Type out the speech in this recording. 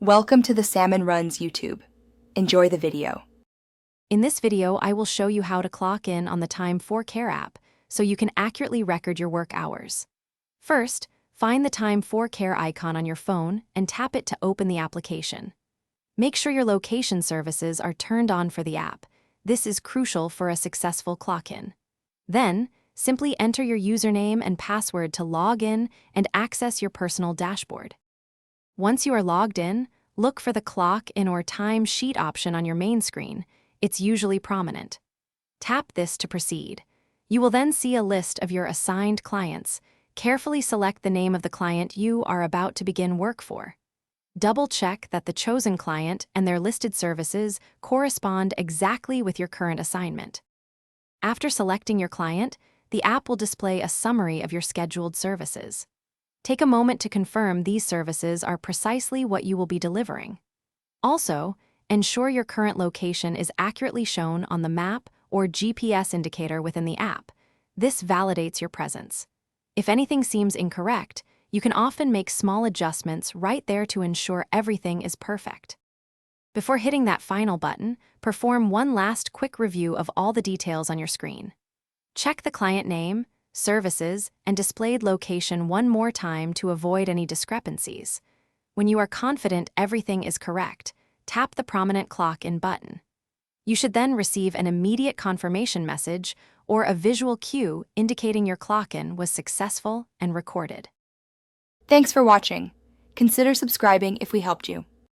Welcome to the Salmon Runs YouTube. Enjoy the video. In this video, I will show you how to clock in on the Time4Care app so you can accurately record your work hours. First, find the Time4Care icon on your phone and tap it to open the application. Make sure your location services are turned on for the app. This is crucial for a successful clock-in. Then, simply enter your username and password to log in and access your personal dashboard. Once you are logged in, look for the clock in or time sheet option on your main screen. It's usually prominent. Tap this to proceed. You will then see a list of your assigned clients. Carefully select the name of the client you are about to begin work for. Double-check that the chosen client and their listed services correspond exactly with your current assignment. After selecting your client, the app will display a summary of your scheduled services. Take a moment to confirm these services are precisely what you will be delivering. Also, ensure your current location is accurately shown on the map or GPS indicator within the app. This validates your presence. If anything seems incorrect, you can often make small adjustments right there to ensure everything is perfect. Before hitting that final button, perform one last quick review of all the details on your screen. Check the client name, services, and displayed location one more time to avoid any discrepancies. When you are confident everything is correct, tap the prominent clock in button. You should then receive an immediate confirmation message or a visual cue indicating your clock-in was successful and recorded. Thanks for watching. Consider subscribing if we helped you.